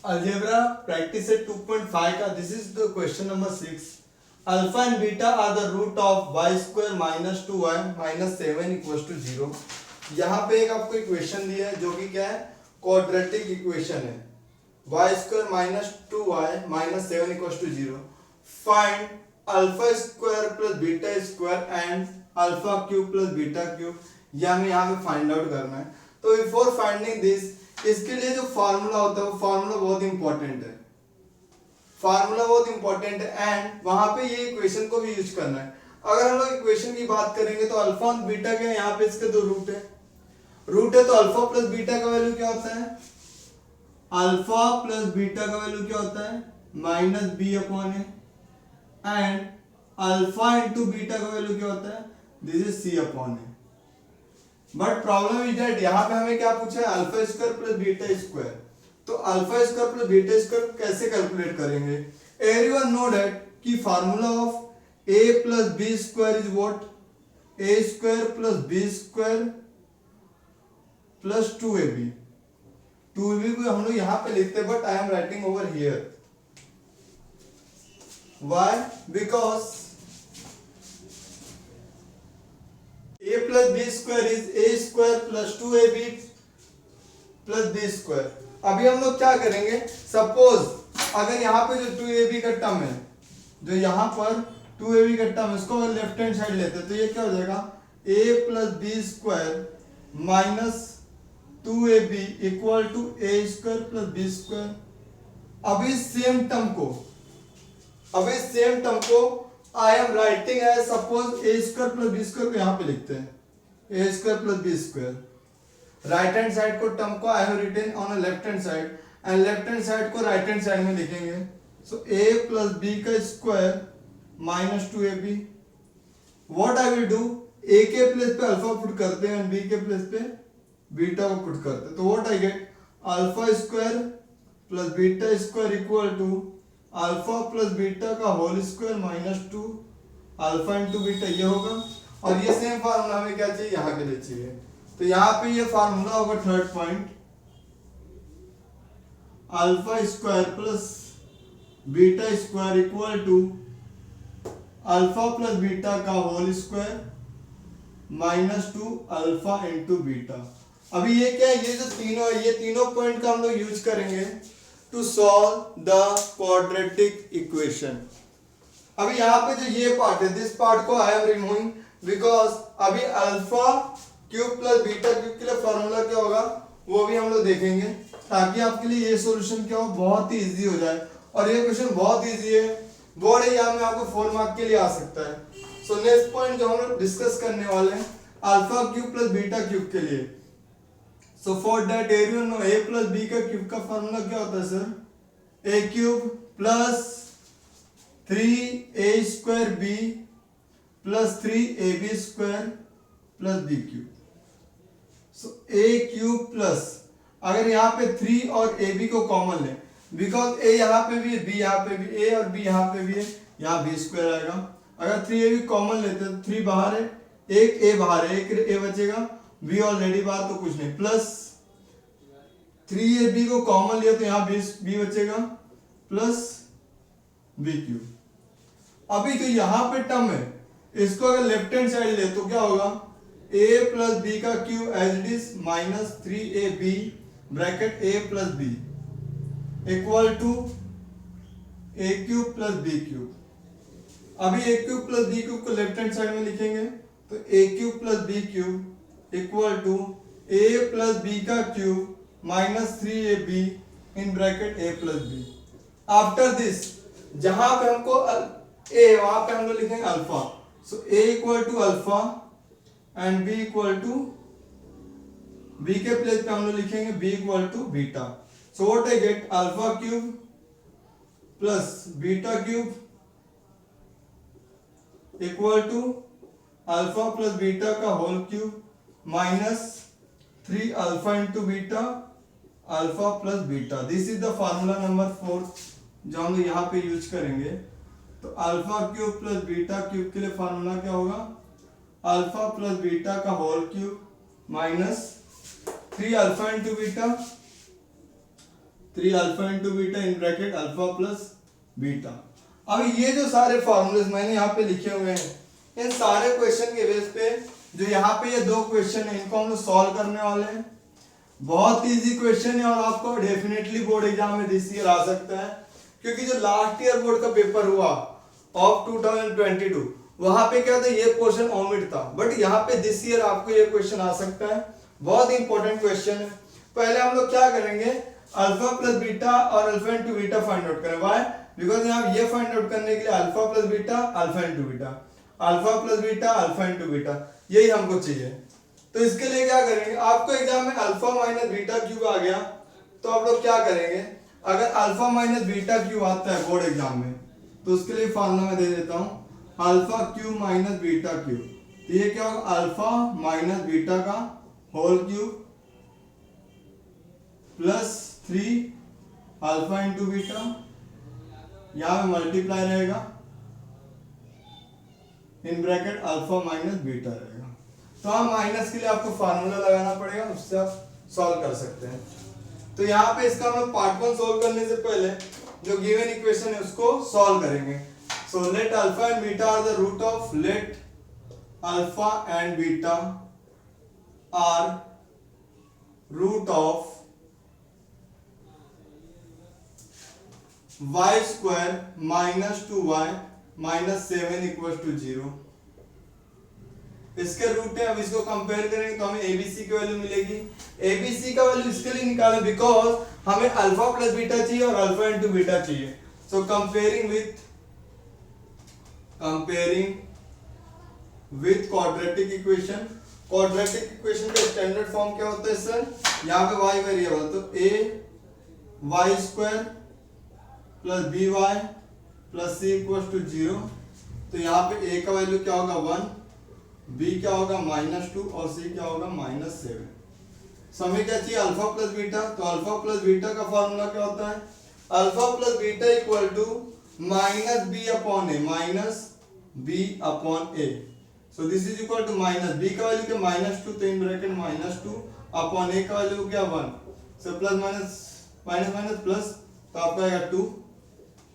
Algebra practice है 2.5 का. This is the question number 6. Alpha and beta are the root of y square minus 2y minus 7 equals to 0. यहाँ पे एक आपको equation दिया है जो कि क्या है, क्वाड्रेटिक इक्वेशन है. Y square minus 2y minus 7 equals to 0. Find alpha square plus beta square and alpha cube plus beta cube. ये हमें यहाँ पे फाइंड आउट करना है. तो बिफोर फाइंडिंग दिस, इसके लिए जो फार्मूला होता है वो फार्मूला बहुत इंपॉर्टेंट है. फार्मूला बहुत इंपॉर्टेंट है एंड वहां पे ये इक्वेशन को भी यूज करना है. अगर हम लोग इक्वेशन की बात करेंगे तो अल्फा और बीटा के यहाँ पे इसके दो रूट है तो अल्फा प्लस बीटा का वैल्यू क्या होता है, अल्फा प्लस बीटा का वैल्यू क्या होता है minus B upon A. And alpha into beta का वैल्यू क्या होता है, this is C upon A. But problem is that यहाँ पे हमें क्या पूछा है, alpha square plus beta square. तो alpha square plus beta square कैसे कैलकुलेट करेंगे. एवरीवन नो दैट कि formula of A plus B square is what, a square plus B square plus 2ab. 2ab को हम लोग यहाँ पे लिखते हैं but I am writing over here. Why, because a plus b square is a square plus 2ab plus b square. अभी हम लोग क्या करेंगे, सपोज अगर यहाँ पे जो 2ab का टर्म है, जो यहाँ पर 2ab का टर्म है, इसको अगर लेफ्ट हैंड साइड लेते हैं तो ये क्या हो जाएगा, a plus B square minus 2ab equal to a square plus B square. अभी सेम टर्म को I am writing as suppose A square plus B square को यहाँ पे लिखते हैं, A square plus B square. Right hand side को term को I have written on left hand side and left hand side को right hand side में लिखेंगे. सो ए प्लस बी का square minus 2ab. What I will do, A के place पे alpha put करते हैं एंड बी के place पे बीटा को पुट करते हैं. तो what I get, alpha square plus beta square equal to alpha plus beta का whole square minus 2 alpha into beta. ये होगा और ये सेम फार्मूला हमें क्या चाहिए, यहाँ के लिए चाहिए. तो यहाँ पे ये फार्मूला होगा third point, alpha square plus beta square equal to alpha plus beta का whole square minus 2 alpha into beta. अभी ये क्या है, ये जो तीनों है, ये तीनों पॉइंट का हम लोग यूज करेंगे to solve the quadratic equation. अभी यहाँ पे जो ये पार्ट है, दिस पार्ट को आई एम रिमूविंग बिकॉज अभी alpha cube plus beta cube के लिए फॉर्मूला क्या होगा वो भी हम लोग देखेंगे, ताकि आपके लिए ये सॉल्यूशन क्या हो, बहुत ही इजी हो जाए. और ये क्वेश्चन बहुत इजी है, बोर्ड एग्जाम में आपको 4 मार्क के लिए आ सकता है. सो नेक्स्ट पॉइंट जो हम लोग डिस्कस करने वाले हैं, alpha cube plus beta cube के लिए. So for that everyone know a plus b का क्यूब का फॉर्मूला क्या होता है sir, a cube plus 3a square b plus 3ab square plus b cube. So a cube plus, अगर यहाँ पे 3 और ab को कॉमन ले, बिकॉज a यहाँ पे भी है, b यहाँ पे भी, a और b यहाँ पे भी है, यहाँ b स्क्वायर आएगा. अगर 3ab कॉमन लेते हैं तो 3 बाहर है, एक a बाहर है, एक a बचेगा, b ऑलरेडी बाहर तो कुछ नहीं, प्लस 3ab को कॉमन लिया तो यहाँ b बचेगा प्लस b क्यूब. अभी जो यहाँ पे टर्म है इसको अगर लेफ्ट हैंड साइड ले तो क्या होगा, a प्लस b का cube as it is minus 3ab bracket a plus b equal to a cube plus b cube. अभी a cube plus b cube को लेफ्ट हैंड साइड में लिखेंगे तो a cube plus b cube equal to a plus b का cube minus 3ab in bracket a plus b. After this जहां पे हमको a वहां पे हम लोग लिखेंगे alpha. So a equal to alpha and b equal to, b के प्लेस पे हम लोग लिखेंगे b equal to beta. So what I get, alpha cube plus beta cube equal to alpha plus beta का whole cube minus 3 alpha into beta alpha plus beta. This is the formula number 4 जो हम लोग यहाँ पे use करेंगे. तो alpha cube plus beta cube के लिए फार्मूला क्या होगा, अल्फा प्लस बीटा का whole cube minus 3 alpha into beta 3 alpha into beta in bracket alpha plus beta. अब ये जो सारे फॉर्मूलेस मैंने यहाँ पे लिखे हुए हैं, इन सारे क्वेश्चन के बेस पे जो यहाँ पे ये दो क्वेश्चन है इनको हम लोग सॉल्व करने वाले हैं। बहुत इजी क्वेश्चन है और आपको डेफिनेटली बोर्ड एग्जाम में दिस ईयर आ सकता है, क्योंकि जो लास्ट ईयर बोर्ड का पेपर हुआ ऑफ 2022 वहां पे क्या था, ये क्वेश्चन ओमिट था, बट यहाँ पे दिस ईयर आपको ये क्वेश्चन आ सकता है। बहुत इंपॉर्टेंट क्वेश्चन है। पहले हम लोग क्या करेंगे, अल्फा प्लस बीटा और alpha into beta find out करें। व्हाई? बिकॉज यहाँ ये फाइंड आउट करने के लिए alpha plus beta alpha into beta, alpha plus beta alpha into beta, यही हमको चाहिए। तो इसके लिए क्या करेंगे, आपको एग्जाम में अल्फा माइनस बीटा क्यूब आ गया तो आप लोग क्या करेंगे, अगर अल्फा माइनस बीटा क्यूब आता है बोर्ड एग्जाम में तो उसके लिए फॉर्मूला मैं दे देता हूं, alpha cube minus beta cube. तो ये क्या होगा, अल्फा माइनस बीटा का whole cube plus 3 alpha into beta, यहां में मल्टीप्लाई रहेगा in bracket alpha minus beta रहेगा। तो हम माइनस के लिए आपको फार्मूला लगाना पड़ेगा, उससे आप सॉल्व कर सकते हैं। तो यहाँ पे इसका हम लोग पार्ट 1 सॉल्व करने से पहले जो गिवन इक्वेशन है उसको सॉल्व करेंगे। So let alpha and beta are the root of, let alpha and beta are root of y square minus 2y minus 7 equal to 0। इसके रूट है, अब इसको कंपेयर करेंगे तो हमें एबीसी की वैल्यू मिलेगी। एबीसी का वैल्यू इसके लिए निकालें बिकॉज हमें अल्फा प्लस बीटा चाहिए और अल्फा इंटू बीटा चाहिए। So comparing with quadratic equation. Quadratic equation का स्टैंडर्ड फॉर्म क्या होता है सर, यहाँ पे y वेरिएबल, तो a y square plus b y plus c equal to 0। तो यहाँ पे a का वैल्यू क्या होगा 1, b क्या होगा -2 और c क्या होगा -7। सो हमें क्या चाहिए, अल्फा प्लस बीटा। तो अल्फा प्लस बीटा का फॉर्मूला क्या होता है, alpha plus beta equal to minus B upon a, minus B upon a. So this is equal to minus b का वैल्यू क्या -2, तो इन ब्रैकेट -2 अपॉन ए का value क्या 1। So plus minus minus minus plus, तो आपका आएगा 2।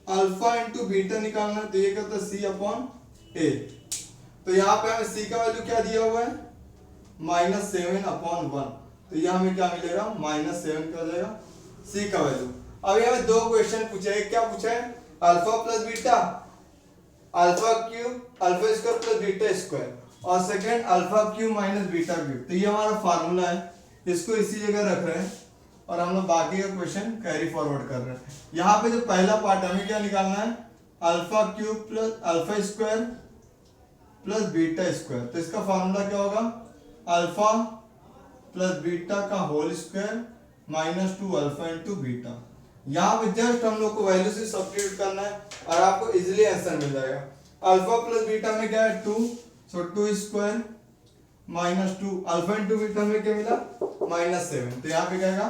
Alpha into beta निकालना है तो ये क्या होता है c अपॉन ए। तो यहाँ पे हमें c का वैल्यू क्या दिया हुआ है -7 अपॉन 1, तो यहाँ हमें क्या मिलेगा -7 का हो जाएगा c का वैल्यू। अब यहाँ दो क्वेश्चन पूछे हैं, क्या पूछा है, alpha plus beta alpha cube alpha square plus beta square, और second alpha cube minus beta cube. तो ये हमारा फार्मूला है, इसको इसी जगह रख रहे हैं और हम लोग बाकी का क्वेश्चन कैरी फॉरवर्ड कर रहे हैं। यहाँ पे जो पहला पार्ट हमें क्या निकालना है, alpha cube plus alpha square plus beta square. तो इसका फार्मूला क्या होगा, अल्फा प्लस बीटा का whole square -2 alpha into beta. यहाँ पे जस्ट हम लोग को वैल्यू से सब्स्टिट्यूट करना है और आपको इजीली आंसर मिल जाएगा। अल्फा प्लस बीटा में क्या है 2, सो 2 स्क्वायर -2 अल्फा इंटू बीटा में क्या मिला -7, तो यहाँ पे क्या आएगा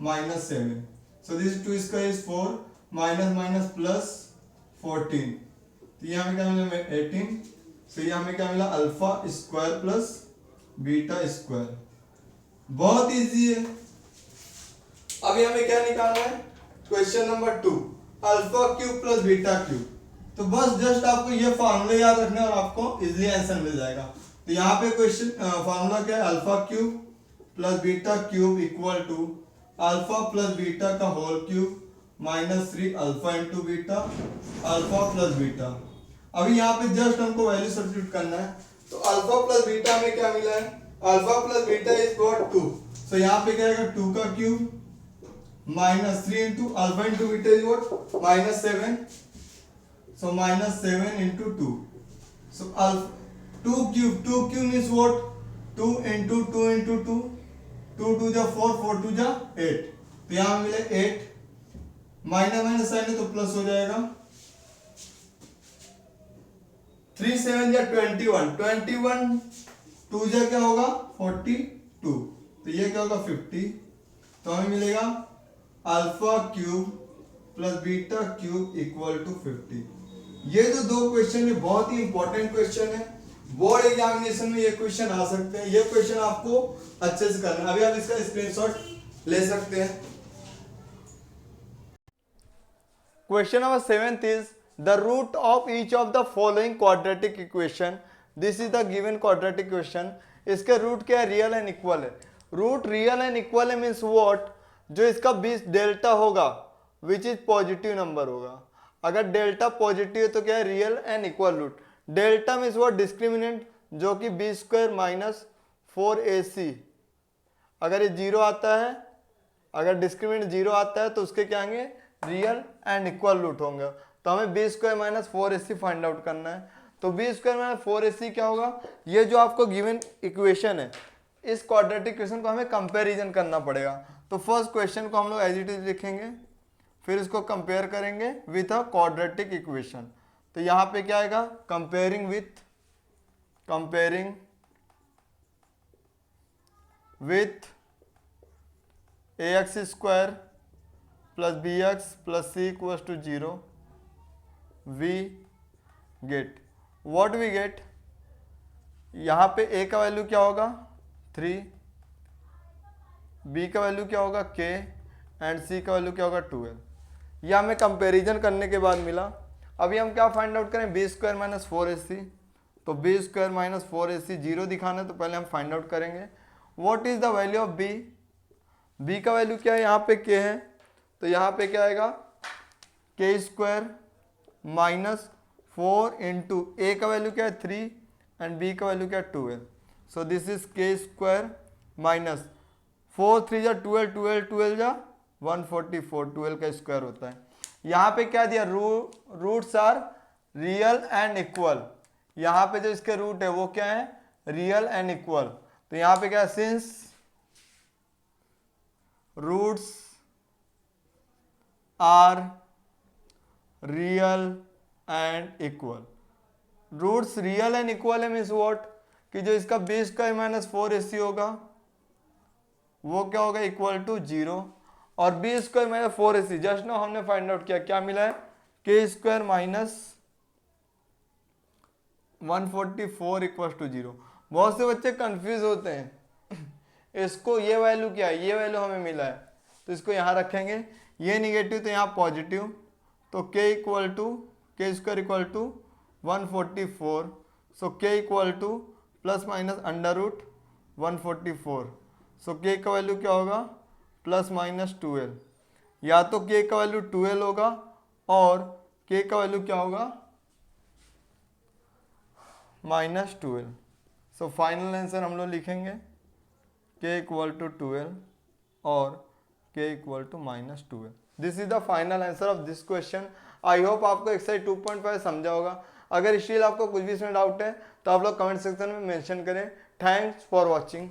-7। So this 2 square is 4 minus minus plus 14, तो यहाँ पे क्या मिला 18। सो यहाँ में क्या मिला alpha square plus beta square. बहुत इजी है। अभी हमें क्या निकालना है, question number 2 alpha cube plus beta cube. तो बस जस्ट आपको ये फार्मूले याद रखने और आपको इजीली आंसर मिल जाएगा। तो यहाँ पे क्वेश्चन फार्मूला क्या है, alpha cube plus beta cube equal to alpha plus beta का whole cube -3 alpha into beta alpha plus beta. अभी यहाँ पे जस्ट हमको वैल्यू सब्स्टिट्यूट करना है। तो अल्फा प्लस बीटा में क्या मिला है, alpha plus beta is what 2। सो यहाँ पे क्या आएगा 2 का cube -3 into alpha into beta is what -7। So -7 into 2। So 2 cube means what 2 into 2 into 2, 2 2 जा 4, 4 2 जा 8। तो यहाँ मिले 8, माइनस माइनस साइन है तो प्लस हो जाएगा। 3 7 जा 21, 21 2 जा क्या होगा 42, तो ये क्या होगा 50। तो हमें मिलेगा alpha cube plus beta cube equal to 50। ये जो दो क्वेश्चन है बहुत ही इंपॉर्टेंट क्वेश्चन है, बोर्ड एग्जामिनेशन में ये क्वेश्चन आ सकते हैं। ये क्वेश्चन आपको अच्छे से करना है। अभी आप इसका स्क्रीनशॉट ले सकते हैं। Question number 7th is the root of each of the following quadratic equation, this is the given quadratic equation. इसके रूट क्या है, रियल एंड इक्वल है। रूट रियल एंड इक्वल है मीन्स व्हाट, जो इसका बीच डेल्टा होगा विच इज पॉजिटिव नंबर होगा। अगर डेल्टा पॉजिटिव है तो क्या है, real and equal root. Delta means what, discriminant, जो कि बी स्क्वायर माइनस 4ac। अगर ये जीरो आता है, अगर डिस्क्रिमिनेंट जीरो आता है तो उसके क्या होंगे, रियल एंड इक्वल रूट होंगे। तो हमें b square minus 4ac find out करना है। तो बी स्क्वायर माइनस 4ac क्या होगा, ये जो आपको गिवन इक्वेशन है, इस क्वाड्रेटिक इक्वेशन को हमें कंपैरिजन करना पड़ेगा। तो फर्स्ट क्वेश्चन को हम लोग एज इट इज लिखेंगे, फिर इसको कंपेयर करेंगे विथ अ क्वाड्रेटिक इक्वेशन। तो यहाँ पे क्या आएगा, comparing with ax square plus bx plus c equals to 0, we get what we get, यहाँ पे a का वैल्यू क्या होगा 3, b का वैल्यू क्या होगा k एंड c का वैल्यू क्या होगा 12। यह हमें कंपैरिजन करने के बाद मिला। अभी हम क्या फाइंड आउट करें, बी स्क्वायर माइनस 4ac। तो B square minus 4ac zero दिखाना है तो पहले हम फाइंड आउट करेंगे what is the value of b। b का वैल्यू क्या है, यहाँ पे k है, तो यहाँ पे क्या आएगा k स्क्वायर माइनस 4 इंटू ए का वैल्यू क्या है 3 एंड b का वैल्यू क्या है 12। सो this is k square minus 4 3 जा 12, 12 12 जा 144, 12 का स्क्वायर होता है। यहाँ पे क्या दिया, roots are real and equal. यहाँ पे जो इसके रूट है वो क्या है, रियल एंड इक्वल। तो यहाँ पे क्या है, since roots are real and equal, roots real and equal है मीन्स व्हाट, कि जो इसका बी स्क्वायर माइनस 4ac होगा वो क्या होगा, इक्वल टू 0, और b square minus 4ac just now हमने फाइंड आउट किया, क्या मिला है, के स्क्वायर माइनस 144 इक्वल टू 0। बहुत से बच्चे कंफ्यूज होते हैं इसको, ये वैल्यू क्या है, ये वैल्यू हमें मिला है तो इसको यहाँ रखेंगे, ये निगेटिव तो यहाँ पॉजिटिव, तो k equal to k square equal to 144, so k equal to plus minus under root 144, so k का वैल्यू क्या होगा प्लस माइनस 12, या तो k का वैल्यू 12 होगा और k का वैल्यू क्या होगा माइनस 12। सो फाइनल आंसर हम लोग लिखेंगे k इक्वल टू 12 और k equal to minus 12। This is the final answer of this question. I hope आपको एक्सरसाइज 2.5 समझा होगा। अगर स्टिल आपको कुछ भी इसमें डाउट है तो आप लोग कमेंट सेक्शन में मेंशन करें। Thanks for watching.